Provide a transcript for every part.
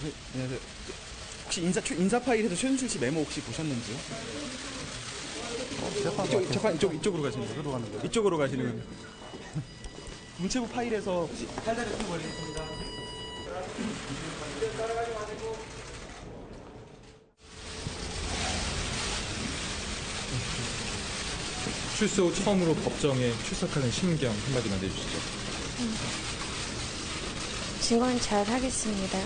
네, 안녕하세요. 혹시 인사 파일에서 최순실 씨 메모 혹시 보셨는지요? 재판 이쪽으로 가시는 거예요? 이쪽으로 가시는 거예요? 문체부 파일에서 혹시 달달이 좀 걸리겠습니다. 출소 후 처음으로 법정에 출석하는 심경 한마디만 해주시죠. 증언 잘 하겠습니다.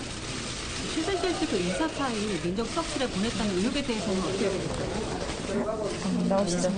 최순실 씨 그 인사 파일 민정수석실에 보냈다는 의혹에 대해서는 어떻게 보세요? 나오시죠.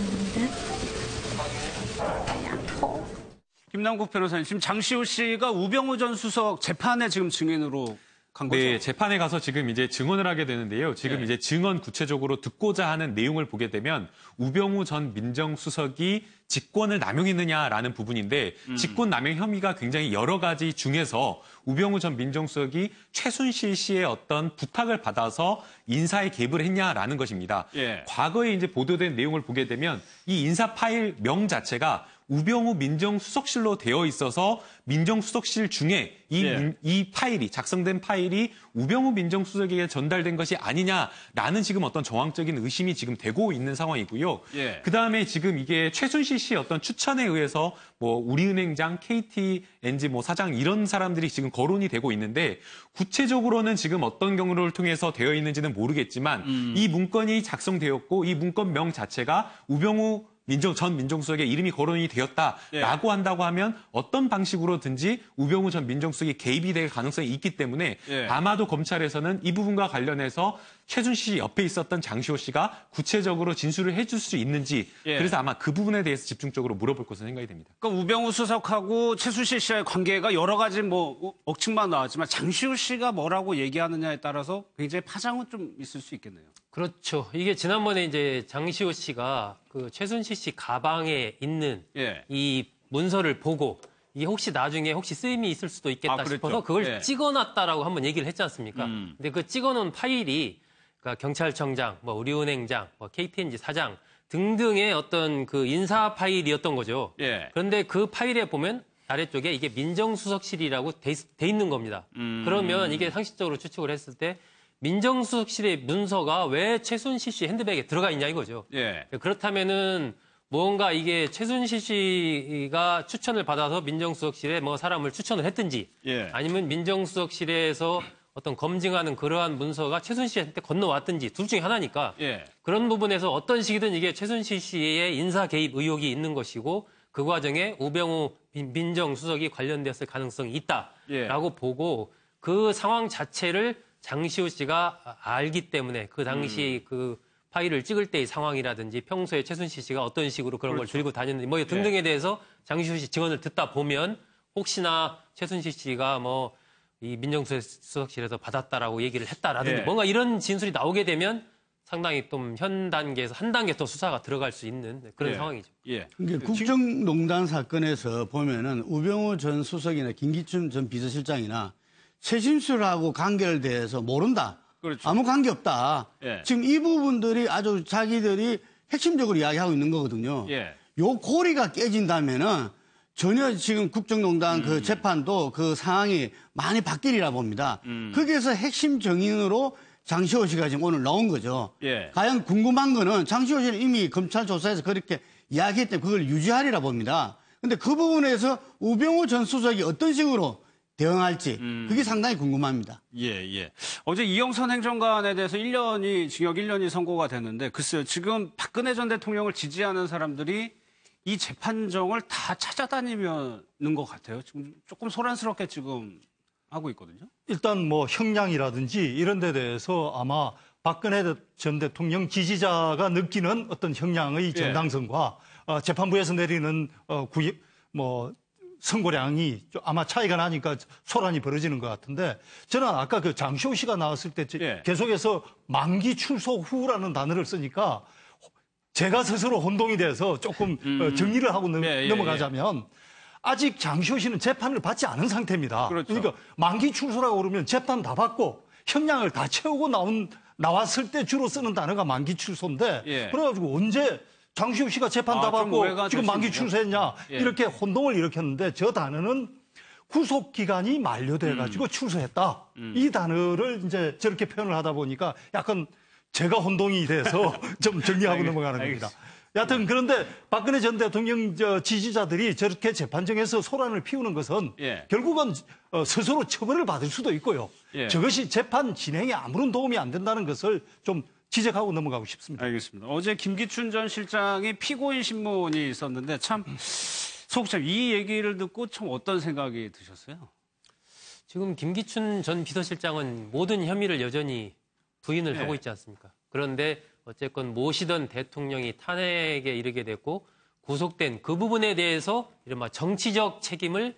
김남국 변호사님, 지금 장시호 씨가 우병우 전 수석 재판에 지금 증인으로 간 거죠? 네, 재판에 가서 지금 이제 증언을 하게 되는데요. 지금 이제 증언 구체적으로 듣고자 하는 내용을 보게 되면 우병우 전 민정수석이 직권을 남용했느냐라는 부분인데 직권 남용 혐의가 굉장히 여러 가지 중에서 우병우 전 민정수석이 최순실 씨의 어떤 부탁을 받아서 인사에 개입을 했냐라는 것입니다. 예. 과거에 이제 보도된 내용을 보게 되면 이 인사 파일 명 자체가 우병우 민정수석실로 되어 있어서 민정수석실 중에 이 파일이 작성된 파일이 우병우 민정수석에게 전달된 것이 아니냐라는 지금 어떤 정황적인 의심이 지금 되고 있는 상황이고요. 예. 그다음에 지금 이게 최순실 씨의 어떤 추천에 의해서 뭐 우리은행장, KTNG 뭐 사장 이런 사람들이 지금 거론이 되고 있는데 구체적으로는 지금 어떤 경로를 통해서 되어 있는지는 모르겠지만 이 문건이 작성되었고 이 문건명 자체가 우병우 전 민정수석의 이름이 거론이 되었다라고 한다고 하면 어떤 방식으로든지 우병우 전 민정수석이 개입이 될 가능성이 있기 때문에 아마도 검찰에서는 이 부분과 관련해서 최순실 씨 옆에 있었던 장시호 씨가 구체적으로 진술을 해줄 수 있는지 그래서 아마 그 부분에 대해서 집중적으로 물어볼 것으로 생각이 됩니다. 그러니까 우병우 수석하고 최순실 씨의 관계가 여러 가지 뭐 억측만 나왔지만 장시호 씨가 뭐라고 얘기하느냐에 따라서 굉장히 파장은 좀 있을 수 있겠네요. 그렇죠. 이게 지난번에 이제 장시호 씨가 그 최순실 씨 가방에 있는 이 문서를 보고 이게 혹시 나중에 쓰임이 있을 수도 있겠다 싶어서 그걸 찍어놨다라고 한번 얘기를 했지 않습니까? 근데 그 찍어놓은 파일이 그러니까 경찰청장, 뭐 우리은행장, 뭐 KTNG 사장 등등의 어떤 그 인사 파일이었던 거죠. 그런데 그 파일에 보면 아래쪽에 이게 민정수석실이라고 돼 있는 겁니다. 그러면 이게 상식적으로 추측을 했을 때 민정수석실의 문서가 왜 최순실 씨 핸드백에 들어가 있냐 이거죠. 그렇다면은 뭔가 이게 최순실 씨가 추천을 받아서 민정수석실에 뭐 사람을 추천을 했든지 아니면 민정수석실에서 어떤 검증하는 그러한 문서가 최순실 씨한테 건너왔든지 둘 중에 하나니까 그런 부분에서 어떤 식이든 이게 최순실 씨의 인사 개입 의혹이 있는 것이고 그 과정에 우병우 민정수석이 관련됐을 가능성이 있다라고 보고 그 상황 자체를 장시호 씨가 알기 때문에 그 당시 그 파일을 찍을 때의 상황이라든지 평소에 최순실 씨가 어떤 식으로 그런 걸 들고 다녔는지 뭐 등등에 대해서 장시호 씨 증언을 듣다 보면 혹시나 최순실 씨가 뭐 이 민정수석실에서 받았다라고 얘기를 했다라든지 뭔가 이런 진술이 나오게 되면 상당히 좀 현 단계에서 한 단계 더 수사가 들어갈 수 있는 그런 상황이죠. 그러니까 국정농단 사건에서 보면은 우병우 전 수석이나 김기춘 전 비서실장이나 최순실하고 관계돼서 모른다. 아무 관계 없다. 지금 이 부분들이 아주 자기들이 핵심적으로 이야기하고 있는 거거든요. 요 고리가 깨진다면은 전혀 지금 국정농단 그 재판도 그 상황이 많이 바뀌리라 봅니다. 거기에서 핵심 정인으로 장시호 씨가 지금 오늘 나온 거죠. 과연 궁금한 거는 장시호 씨는 이미 검찰 조사에서 그렇게 이야기했기 때문에 그걸 유지하리라 봅니다. 근데 그 부분에서 우병우 전 수석이 어떤 식으로 대응할지 그게 상당히 궁금합니다. 어제 이영선 행정관에 대해서 징역 1년이 선고가 됐는데 글쎄요. 지금 박근혜 전 대통령을 지지하는 사람들이 이 재판정을 다 찾아다니는 것 같아요. 지금 조금 소란스럽게 지금 하고 있거든요. 일단 뭐 형량이라든지 이런 데 대해서 아마 박근혜 전 대통령 지지자가 느끼는 어떤 형량의 정당성과 재판부에서 내리는 선고량이 아마 차이가 나니까 소란이 벌어지는 것 같은데 저는 아까 그 장시호 씨가 나왔을 때 계속해서 만기 출소 후라는 단어를 쓰니까 제가 스스로 혼동이 돼서 조금 정리를 하고 넘어가자면 아직 장시호 씨는 재판을 받지 않은 상태입니다. 그러니까 만기 출소라고 그러면 재판 다 받고 형량을 다 채우고 나왔을 때 주로 쓰는 단어가 만기 출소인데 그래가지고 언제 장시호 씨가 재판 다 받고 지금 만기 출소했냐 이렇게 혼동을 일으켰는데 저 단어는 구속 기간이 만료돼 가지고 출소했다. 이 단어를 이제 저렇게 표현을 하다 보니까 약간 제가 혼동이 돼서 좀 정리하고 넘어가는 겁니다. 여하튼 그런데 박근혜 전 대통령 지지자들이 저렇게 재판정에서 소란을 피우는 것은 결국은 스스로 처벌을 받을 수도 있고요. 저것이 재판 진행에 아무런 도움이 안 된다는 것을 좀 지적하고 넘어가고 싶습니다. 알겠습니다. 어제 김기춘 전 실장이 피고인 신문이 있었는데 참 소극장 이 얘기를 듣고 참 어떤 생각이 드셨어요? 지금 김기춘 전 비서실장은 모든 혐의를 여전히 부인을 하고 있지 않습니까? 그런데 어쨌건 모시던 대통령이 탄핵에 이르게 됐고 구속된 그 부분에 대해서 이른바 정치적 책임을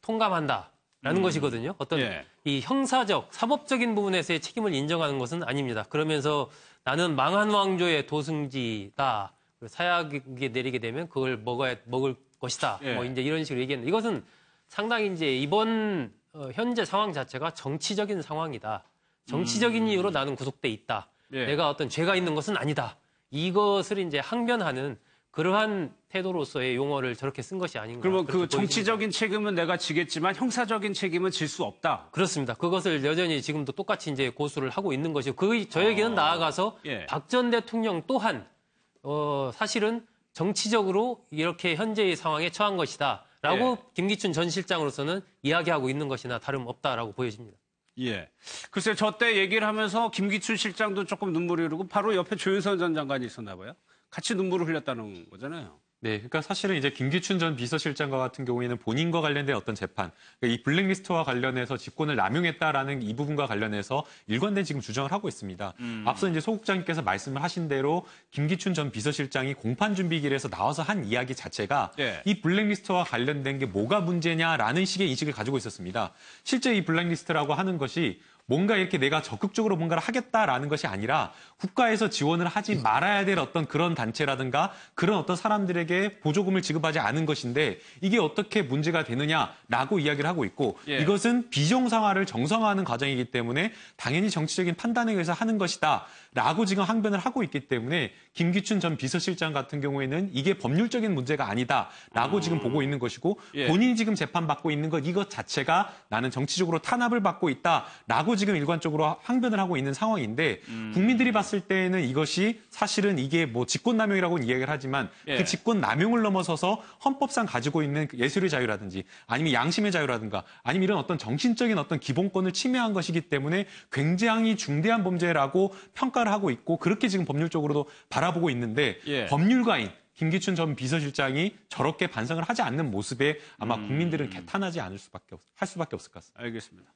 통감한다라는 것이거든요. 어떤 이 형사적, 사법적인 부분에서의 책임을 인정하는 것은 아닙니다. 그러면서 나는 망한 왕조의 도승지다. 사약이 내리게 되면 그걸 먹을 것이다. 뭐 이제 이런 식으로 얘기했는데 이것은 상당히 이제 이번 현재 상황 자체가 정치적인 상황이다. 정치적인 이유로 나는 구속돼 있다. 내가 어떤 죄가 있는 것은 아니다. 이것을 이제 항변하는 그러한 태도로서의 용어를 저렇게 쓴 것이 아닌가. 그러면 그 정치적인 책임은 내가 지겠지만 형사적인 책임은 질 수 없다. 그렇습니다. 그것을 여전히 지금도 똑같이 이제 고수를 하고 있는 것이고 저에게는 나아가서 박 전 대통령 또한 사실은 정치적으로 이렇게 현재의 상황에 처한 것이다라고 김기춘 전 실장으로서는 이야기하고 있는 것이나 다름없다라고 보여집니다. 글쎄요, 저 때 얘기를 하면서 김기춘 실장도 조금 눈물이 흐르고 바로 옆에 조윤선 전 장관이 있었나 봐요. 같이 눈물을 흘렸다는 거잖아요. 네, 그러니까 사실은 이제 김기춘 전 비서실장과 같은 경우에는 본인과 관련된 어떤 재판, 그러니까 이 블랙리스트와 관련해서 직권을 남용했다라는 이 부분과 관련해서 일관된 지금 주장을 하고 있습니다. 앞서 이제 소 국장님께서 말씀을 하신 대로 김기춘 전 비서실장이 공판 준비길에서 나와서 한 이야기 자체가 이 블랙리스트와 관련된 게 뭐가 문제냐라는 식의 인식을 가지고 있었습니다. 실제 이 블랙리스트라고 하는 것이 뭔가 이렇게 내가 적극적으로 뭔가를 하겠다라는 것이 아니라 국가에서 지원을 하지 말아야 될 어떤 그런 단체라든가 그런 어떤 사람들에게 보조금을 지급하지 않은 것인데 이게 어떻게 문제가 되느냐라고 이야기를 하고 있고 이것은 비정상화를 정상화하는 과정이기 때문에 당연히 정치적인 판단에 의해서 하는 것이다. 라고 지금 항변을 하고 있기 때문에 김기춘 전 비서실장 같은 경우에는 이게 법률적인 문제가 아니다라고 지금 보고 있는 것이고 본인이 지금 재판받고 있는 것 이것 자체가 나는 정치적으로 탄압을 받고 있다라고 지금 일관적으로 항변을 하고 있는 상황인데 국민들이 봤을 때는 이것이 사실은 이게 뭐 직권남용이라고는 이야기를 하지만 그 직권남용을 넘어서서 헌법상 가지고 있는 예술의 자유라든지 아니면 양심의 자유라든가 아니면 이런 어떤 정신적인 어떤 기본권을 침해한 것이기 때문에 굉장히 중대한 범죄라고 평가를 하고 있고 그렇게 지금 법률적으로도 바라보고 있는데 법률가인 김기춘 전 비서실장이 저렇게 반성을 하지 않는 모습에 아마 국민들은 개탄하지 않을 할 수밖에 없을 것 같습니다. 알겠습니다.